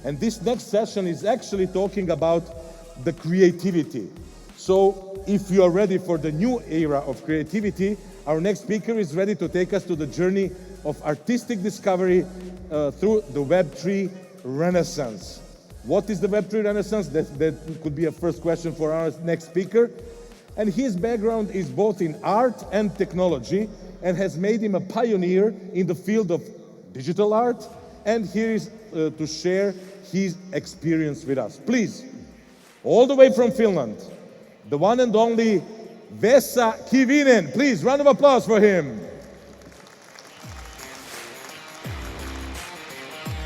And this next session is actually talking about the creativity. So if you are ready for the new era of creativity, our next speaker is ready to take us to the journey of artistic discovery through the Web3 Renaissance. What is the Web3 Renaissance? That could be a first question for our next speaker. And his background is both in art and technology and has made him a pioneer in the field of digital art. And here is to share his experience with us. Please, all the way from Finland, the one and only VESA Kivinen. Please, round of applause for him.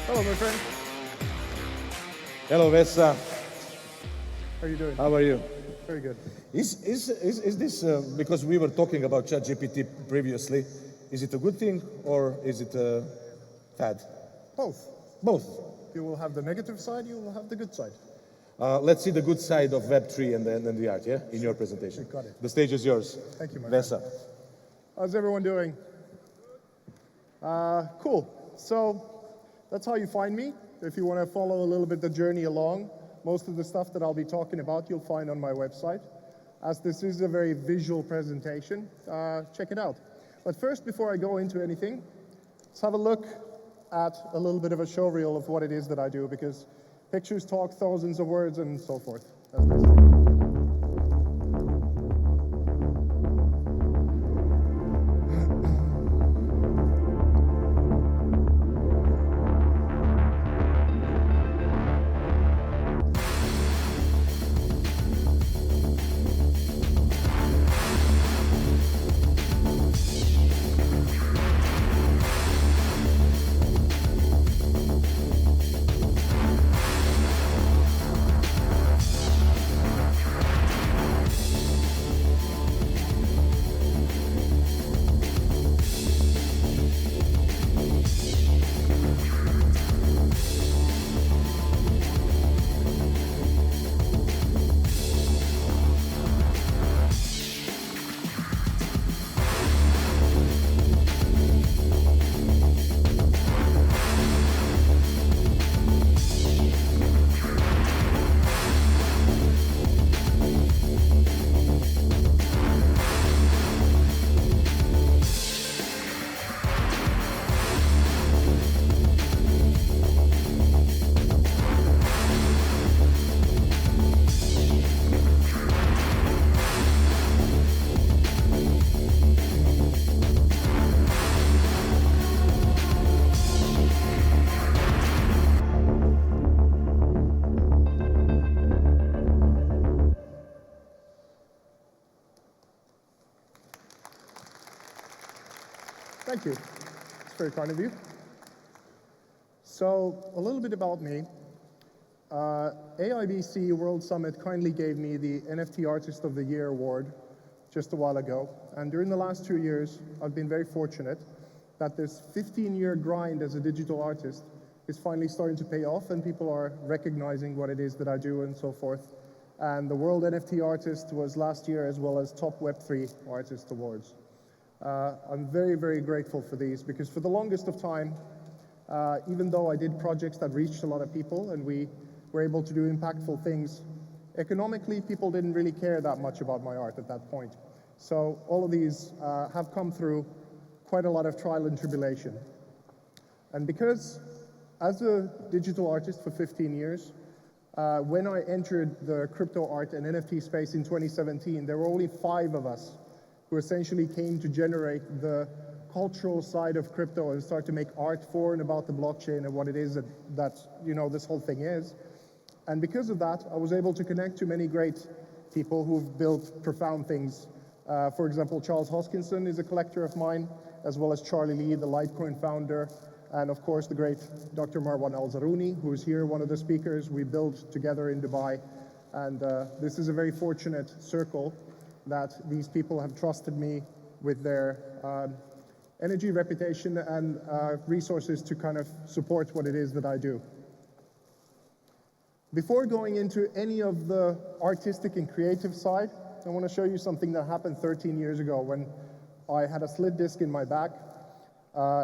Hello, my friend. Hello, VESA. How are you doing? How are you? Very good. Is this, because we were talking about ChatGPT previously, is it a good thing or is it a fad? Both. Both. You will have the negative side, you will have the good side. Let's see the good side of Web3 and the art, yeah? In your presentation. Got it. The stage is yours. Thank you, my VESA. friend. How's everyone doing? Cool. So that's how you find me. If you want to follow a little bit the journey along, most of the stuff that I'll be talking about you'll find on my website. As this is a very visual presentation, check it out. But first, before I go into anything, let's have a look at a little bit of a showreel of what it is that I do, because pictures talk thousands of words and so forth. As they say. Thank you. It's very kind of you. So, a little bit about me. AIBC World Summit kindly gave me the NFT Artist of the Year award just a while ago. And during the last 2 years, I've been very fortunate that this 15-year grind as a digital artist is finally starting to pay off, and people are recognizing what it is that I do and so forth. And the World NFT Artist was last year, as well as Top Web3 Artist Awards. I'm very, very grateful for these, because for the longest of time, even though I did projects that reached a lot of people and we were able to do impactful things, economically, people didn't really care that much about my art at that point. So all of these have come through quite a lot of trial and tribulation. And because as a digital artist for 15 years, when I entered the crypto art and NFT space in 2017, there were only 5 of us who essentially came to generate the cultural side of crypto and start to make art for and about the blockchain and what it is that this whole thing is. And because of that, I was able to connect to many great people who've built profound things. For example, Charles Hoskinson is a collector of mine, as well as Charlie Lee, the Litecoin founder, and of course the great Dr. Marwan Al-Zarouni, who's here, one of the speakers. We built together in Dubai, and this is a very fortunate circle that these people have trusted me with their energy, reputation, and resources to kind of support what it is that I do. Before going into any of the artistic and creative side, I want to show you something that happened 13 years ago when I had a slit disc in my back,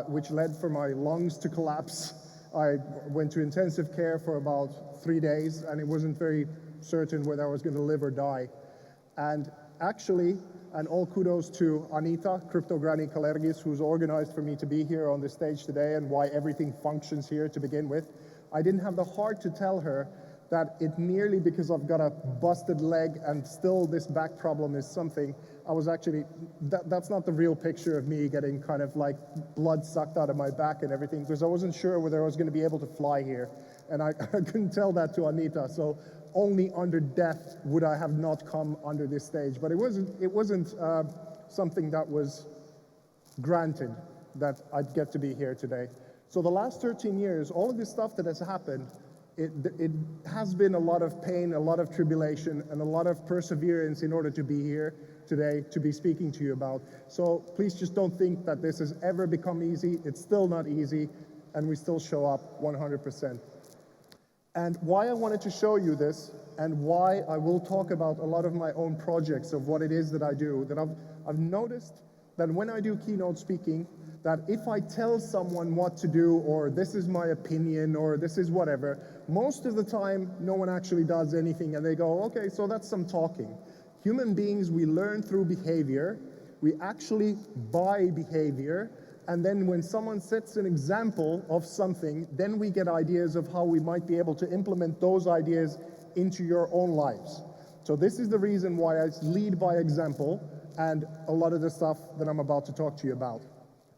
which led for my lungs to collapse I went to intensive care for about 3 days, and it wasn't very certain whether I was going to live or die. And actually, and all kudos to Anita, Crypto Granny Kalergis, who's organized for me to be here on the stage today and why everything functions here to begin with. I didn't have the heart to tell her that it merely because I've got a busted leg and still this back problem is something, I was actually, that's not the real picture of me getting kind of like blood sucked out of my back and everything, because I wasn't sure whether I was going to be able to fly here. And I couldn't tell that to Anita. So only under death would I have not come under this stage. But it wasn't something that was granted that I'd get to be here today. So the last 13 years, all of this stuff that has happened, it has been a lot of pain, a lot of tribulation, and a lot of perseverance in order to be here today to be speaking to you about. So please just don't think that this has ever become easy. It's still not easy, and we still show up 100%. And why I wanted to show you this, and why I will talk about a lot of my own projects of what it is that I do, that I've noticed that when I do keynote speaking, that if I tell someone what to do, or this is my opinion, or this is whatever, most of the time, no one actually does anything, and they go, okay, so that's some talking. Human beings, we learn through behavior, we actually buy behavior, and then when someone sets an example of something, then we get ideas of how we might be able to implement those ideas into your own lives. So this is the reason why I lead by example, and a lot of the stuff that I'm about to talk to you about.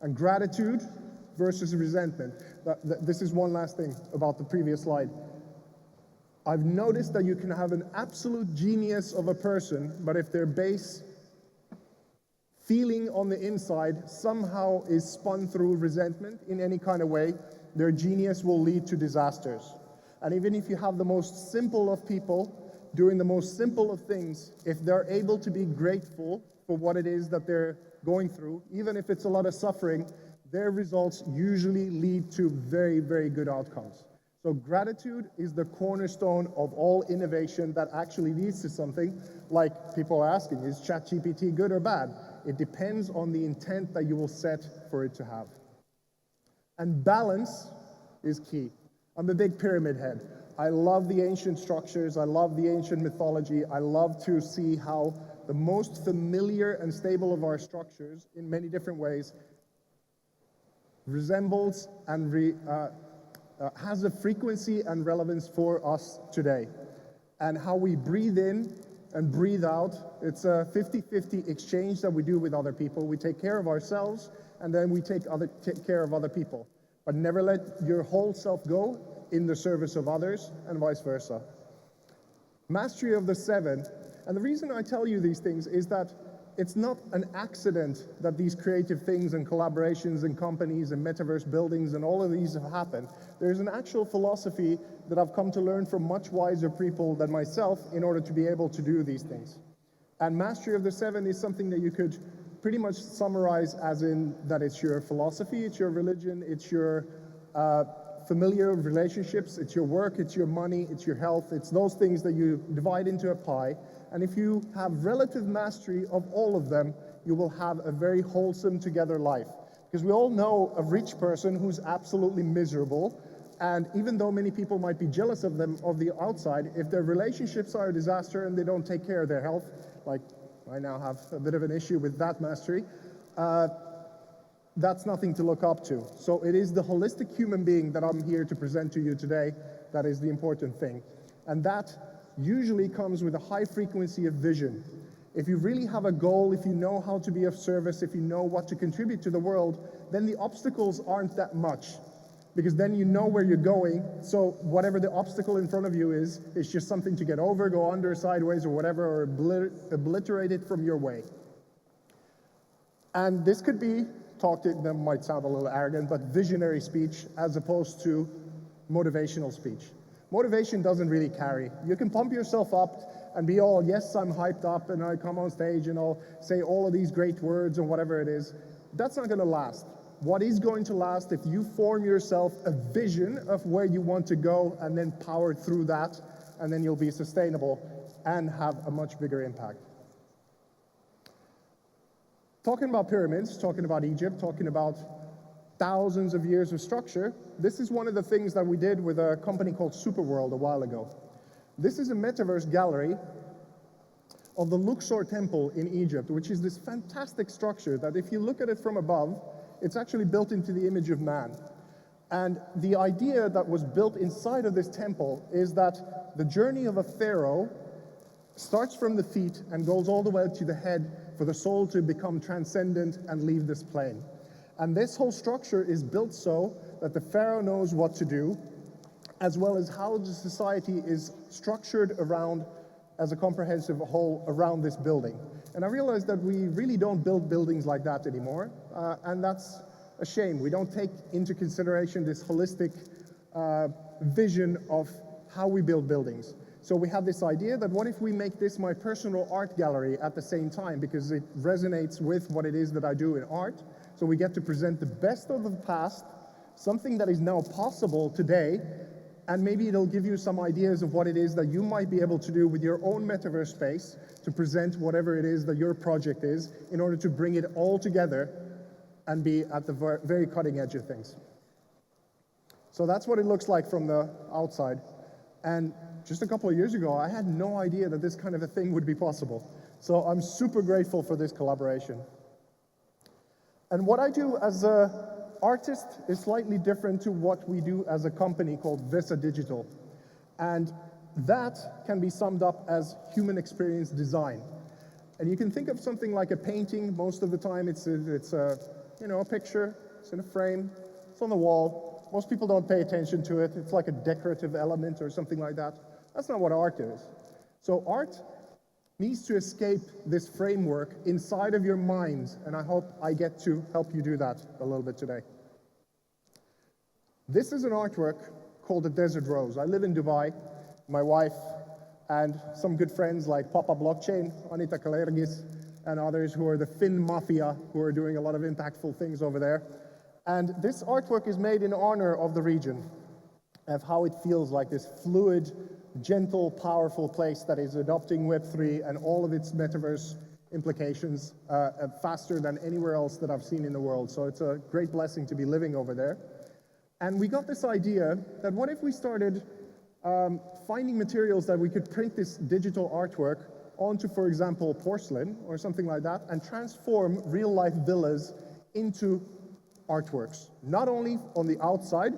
And gratitude versus resentment. This is one last thing about the previous slide. I've noticed that you can have an absolute genius of a person, but if their base feeling on the inside somehow is spun through resentment in any kind of way, their genius will lead to disasters. And even if you have the most simple of people doing the most simple of things, if they're able to be grateful for what it is that they're going through, even if it's a lot of suffering, their results usually lead to very, very good outcomes. So gratitude is the cornerstone of all innovation that actually leads to something. Like people are asking, is ChatGPT good or bad? It depends on the intent that you will set for it to have. And balance is key. I'm a big pyramid head. I love the ancient structures. I love the ancient mythology. I love to see how the most familiar and stable of our structures, in many different ways, resembles and has a frequency and relevance for us today. And how we breathe in and breathe out, it's a 50-50 exchange that we do with other people. We take care of ourselves, and then we take care of other people. But never let your whole self go in the service of others, and vice versa. Mastery of the 7. And the reason I tell you these things is that it's not an accident that these creative things and collaborations and companies and metaverse buildings and all of these have happened. There's an actual philosophy that I've come to learn from much wiser people than myself in order to be able to do these things. And mastery of the 7 is something that you could pretty much summarize as in that it's your philosophy, it's your religion, it's your familiar relationships, it's your work, it's your money, it's your health, it's those things that you divide into a pie. And if you have relative mastery of all of them, you will have a very wholesome together life. Because we all know a rich person who's absolutely miserable, and even though many people might be jealous of them on the outside, if their relationships are a disaster and they don't take care of their health, like I now have a bit of an issue with that mastery, that's nothing to look up to. So it is the holistic human being that I'm here to present to you today that is the important thing. And that usually comes with a high frequency of vision. If you really have a goal, if you know how to be of service, if you know what to contribute to the world, then the obstacles aren't that much, because then you know where you're going. So whatever the obstacle in front of you is, it's just something to get over, go under, sideways, or whatever, or obliterate it from your way. And this could be that might sound a little arrogant, but visionary speech as opposed to motivational speech. Motivation doesn't really carry. You can pump yourself up and be all, yes, I'm hyped up, and I come on stage and I'll say all of these great words and whatever it is. That's not going to last. What is going to last if you form yourself a vision of where you want to go and then power through that, and then you'll be sustainable and have a much bigger impact. Talking about pyramids, talking about Egypt, talking about thousands of years of structure. This is one of the things that we did with a company called Superworld a while ago. This is a metaverse gallery of the Luxor Temple in Egypt, which is this fantastic structure that if you look at it from above, it's actually built into the image of man. And the idea that was built inside of this temple is that the journey of a pharaoh starts from the feet and goes all the way to the head for the soul to become transcendent and leave this plane. And this whole structure is built so that the pharaoh knows what to do, as well as how the society is structured around as a comprehensive whole around this building. And I realized that we really don't build buildings like that anymore, and that's a shame. We don't take into consideration this holistic vision of how we build buildings. So we have this idea that what if we make this my personal art gallery at the same time, because it resonates with what it is that I do in art. So we get to present the best of the past, something that is now possible today, and maybe it'll give you some ideas of what it is that you might be able to do with your own metaverse space to present whatever it is that your project is in order to bring it all together and be at the very cutting edge of things. So that's what it looks like from the outside. And just a couple of years ago, I had no idea that this kind of a thing would be possible. So I'm super grateful for this collaboration. And what I do as an artist is slightly different to what we do as a company called VESA Digital. And that can be summed up as human experience design. And you can think of something like a painting. Most of the time it's a picture, it's in a frame, it's on the wall. Most people don't pay attention to it. It's like a decorative element or something like that. That's not what art is. So art needs to escape this framework inside of your minds, and I hope I get to help you do that a little bit today. This is an artwork called the Desert Rose. I live in Dubai. My wife and some good friends like Papa Blockchain, Anita Kalergis, and others who are the Finn Mafia, who are doing a lot of impactful things over there. And this artwork is made in honor of the region, of how it feels like this fluid, gentle, powerful place that is adopting Web3 and all of its metaverse implications faster than anywhere else that I've seen in the world. So it's a great blessing to be living over there. And we got this idea that what if we started finding materials that we could print this digital artwork onto, for example, porcelain or something like that, and transform real-life villas into artworks, not only on the outside,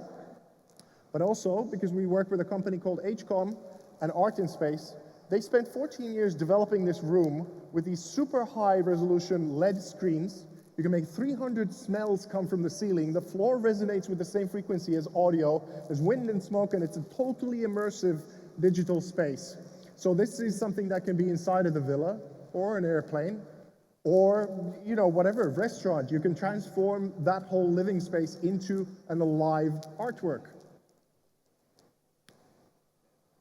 but also because we work with a company called HCOM and Art in Space. They spent 14 years developing this room with these super high resolution LED screens. You can make 300 smells come from the ceiling. The floor resonates with the same frequency as audio. There's wind and smoke, and it's a totally immersive digital space. So this is something that can be inside of the villa or an airplane or, whatever, restaurant. You can transform that whole living space into an alive artwork.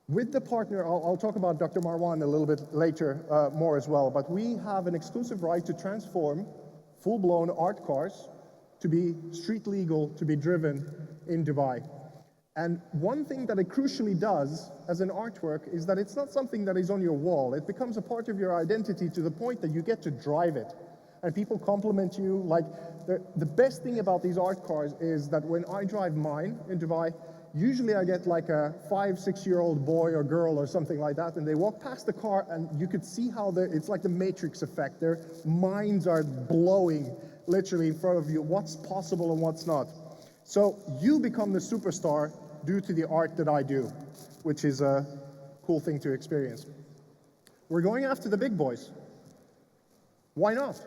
With the partner, I'll talk about Dr. Marwan a little bit later more as well, but we have an exclusive right to transform full-blown art cars to be street legal, to be driven in Dubai. And one thing that it crucially does as an artwork is that it's not something that is on your wall. It becomes a part of your identity to the point that you get to drive it. And people compliment you. Like, the best thing about these art cars is that when I drive mine in Dubai, usually I get like a 5-6-year-old boy or girl or something like that, and they walk past the car and you could see how it's like the Matrix effect. Their minds are blowing literally in front of you, what's possible and what's not. So you become the superstar due to the art that I do, which is a cool thing to experience. We're going after the big boys. Why not?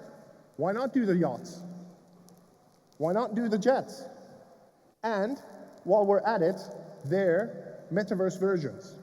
Why not do the yachts? Why not do the jets? And while we're at it, they're metaverse versions.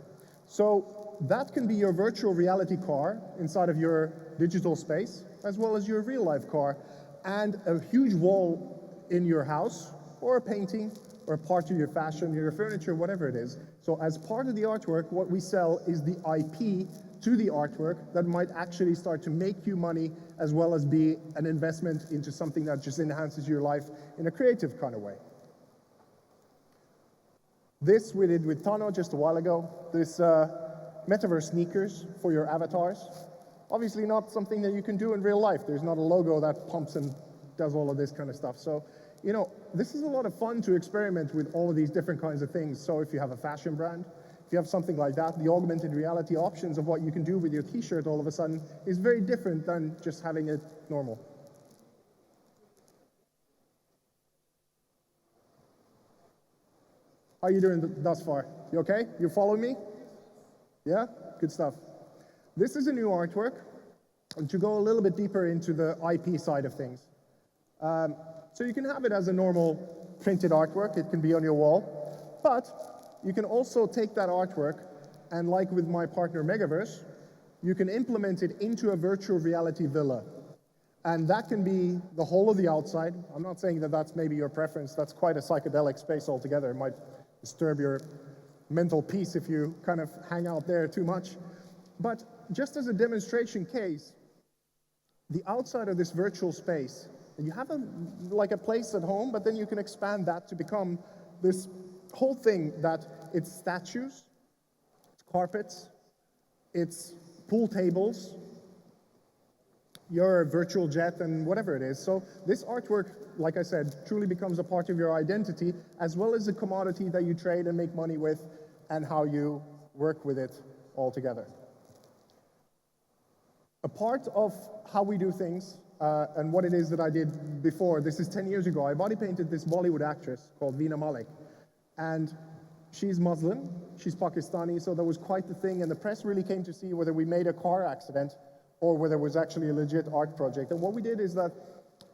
So that can be your virtual reality car inside of your digital space, as well as your real life car, and a huge wall in your house, or a painting, or a part of your fashion, your furniture, whatever it is. So as part of the artwork, what we sell is the IP to the artwork that might actually start to make you money, as well as be an investment into something that just enhances your life in a creative kind of way. This we did with Tano just a while ago. This metaverse sneakers for your avatars. Obviously not something that you can do in real life. There's not a logo that pumps and does all of this kind of stuff. So You know, this is a lot of fun to experiment with all of these different kinds of things. So if you have a fashion brand, if you have something like that, the augmented reality options of what you can do with your t-shirt all of a sudden is very different than just having it normal. How are you doing thus far? You okay? You follow me? Yeah? Good stuff. This is a new artwork. And to go a little bit deeper into the IP side of things. So you can have it as a normal printed artwork. It can be on your wall. But you can also take that artwork and, like with my partner Megaverse, you can implement it into a virtual reality villa. And that can be the whole of the outside. I'm not saying that that's maybe your preference. That's quite a psychedelic space altogether. It might disturb your mental peace if you kind of hang out there too much. But just as a demonstration case, the outside of this virtual space, you have like a place at home, but then you can expand that to become this whole thing that it's statues, it's carpets, it's pool tables, your virtual jet, and whatever it is. So this artwork, like I said, truly becomes a part of your identity, as well as a commodity that you trade and make money with, and how you work with it all together. A part of how we do things, and what it is that I did before, this is 10 years ago, I body painted this Bollywood actress called Veena Malik. And she's Muslim, she's Pakistani, so that was quite the thing, and the press really came to see whether we made a car accident or whether it was actually a legit art project. And what we did is that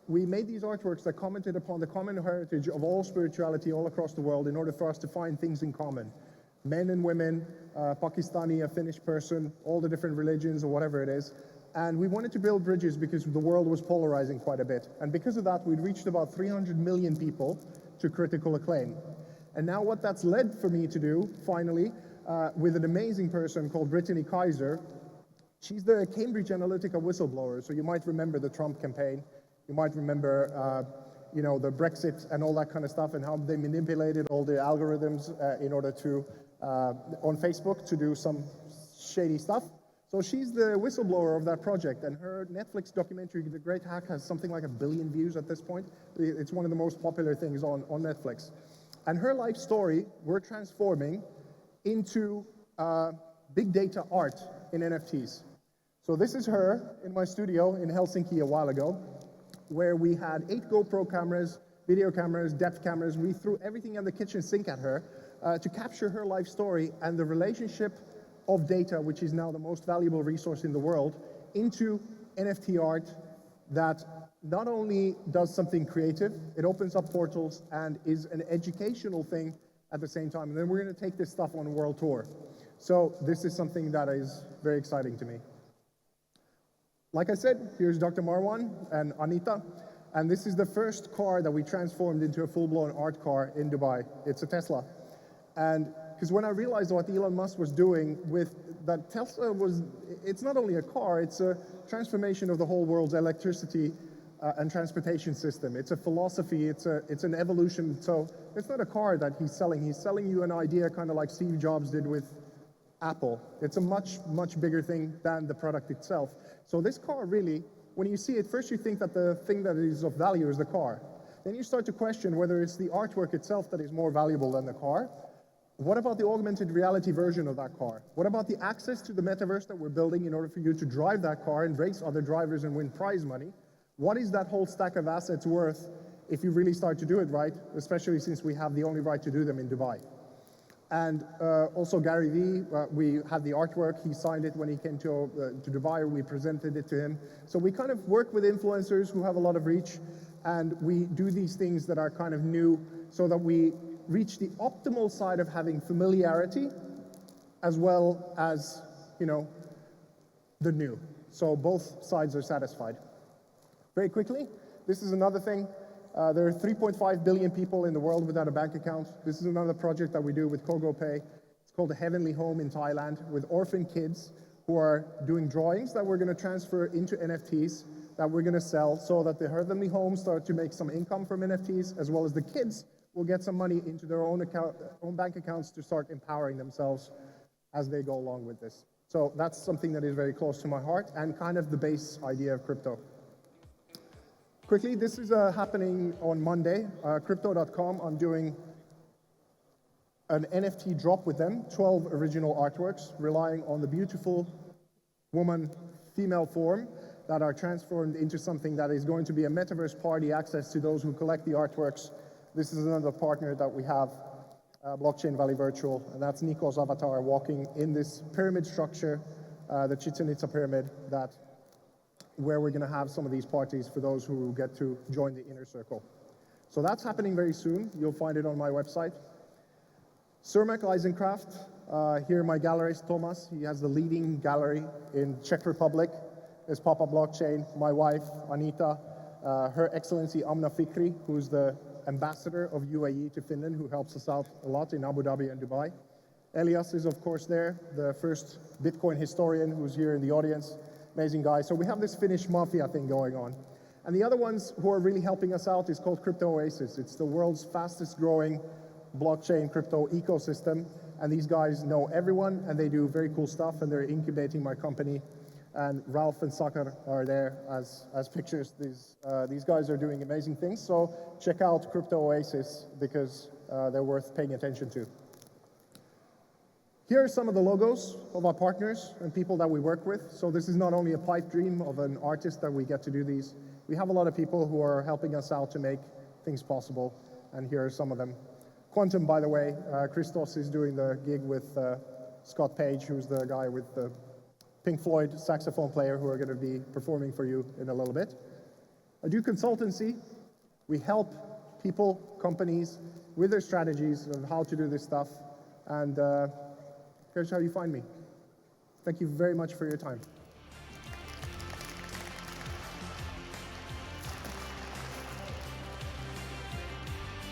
we made these artworks that commented upon the common heritage of all spirituality all across the world in order for us to find things in common. Men and women, Pakistani, a Finnish person, all the different religions or whatever it is. And we wanted to build bridges because the world was polarizing quite a bit. And because of that, we'd reached about 300 million people to critical acclaim. And now what that's led for me to do, finally, with an amazing person called Brittany Kaiser. She's the Cambridge Analytica whistleblower, so you might remember the Trump campaign. You might remember, you know, the Brexit and all that kind of stuff, and how they manipulated all the algorithms in order to, on Facebook, to do some shady stuff. So she's the whistleblower of that project, and her Netflix documentary, The Great Hack, has something like 1 billion views at this point. It's one of the most popular things on Netflix. And her life story, we're transforming into big data art in NFTs. So this is her in my studio in Helsinki a while ago, where we had 8 GoPro cameras, video cameras, depth cameras. We threw everything in the kitchen sink at her to capture her life story and the relationship of data, which is now the most valuable resource in the world, into NFT art that not only does something creative, it opens up portals and is an educational thing at the same time. And then we're going to take this stuff on a world tour. So this is something that is very exciting to me. Like I said, here's Dr. Marwan and Anita, and this is the first car that we transformed into a full-blown art car in Dubai. It's a Tesla. And because when I realized what Elon Musk was doing with that, Tesla was, it's not only a car, it's a transformation of the whole world's electricity and transportation system. It's a philosophy, it's an evolution. So it's not a car that he's selling you an idea kind of like Steve Jobs did with Apple. It's a much, much bigger thing than the product itself. So this car really, when you see it, first you think that the thing that is of value is the car. Then you start to question whether it's the artwork itself that is more valuable than the car. What about the augmented reality version of that car? What about the access to the metaverse that we're building in order for you to drive that car and race other drivers and win prize money? What is that whole stack of assets worth if you really start to do it right, especially since we have the only right to do them in Dubai? And also Gary Vee, we had the artwork, he signed it when he came to Dubai, we presented it to him. So we kind of work with influencers who have a lot of reach, and we do these things that are kind of new so that we reach the optimal side of having familiarity as well as, you know, the new. So both sides are satisfied. Very quickly, this is another thing. There are 3.5 billion people in the world without a bank account. This is another project that we do with KogoPay. It's called a Heavenly Home in Thailand with orphan kids who are doing drawings that we're going to transfer into NFTs that we're going to sell so that the Heavenly Homes start to make some income from NFTs, as well as the kids will get some money into their own bank accounts to start empowering themselves as they go along with this. So that's something that is very close to my heart and kind of the base idea of crypto. Quickly, this is happening on Monday, crypto.com. I'm doing an NFT drop with them, 12 original artworks, relying on the beautiful woman, female form that are transformed into something that is going to be a metaverse party access to those who collect the artworks. This is another partner that we have, Blockchain Valley Virtual, and that's Nico's avatar walking in this pyramid structure, the Chichen Itza pyramid, where we're going to have some of these parties for those who get to join the inner circle. So that's happening very soon. You'll find it on my website. Cermak Eisencraft, here my gallerist Thomas, he has the leading gallery in Czech Republic. There's Papa Blockchain, my wife Anita, Her Excellency Amna Fikri, who's the ambassador of UAE to Finland, who helps us out a lot in Abu Dhabi and Dubai. Elias is of course there, the first Bitcoin historian who's here in the audience. Amazing guy. So we have this Finnish mafia thing going on. And the other ones who are really helping us out is called Crypto Oasis. It's the world's fastest growing blockchain crypto ecosystem. And these guys know everyone and they do very cool stuff and they're incubating my company. And Ralph and Sakar are there as pictures. These guys are doing amazing things. So check out Crypto Oasis because they're worth paying attention to. Here are some of the logos of our partners and people that we work with. So this is not only a pipe dream of an artist that we get to do these. We have a lot of people who are helping us out to make things possible. And here are some of them. Quantum, by the way, Christos is doing the gig with Scott Page, who's the guy with the Pink Floyd saxophone player who are going to be performing for you in a little bit. I do consultancy. We help people, companies, with their strategies of how to do this stuff. And here's how you find me. Thank you very much for your time.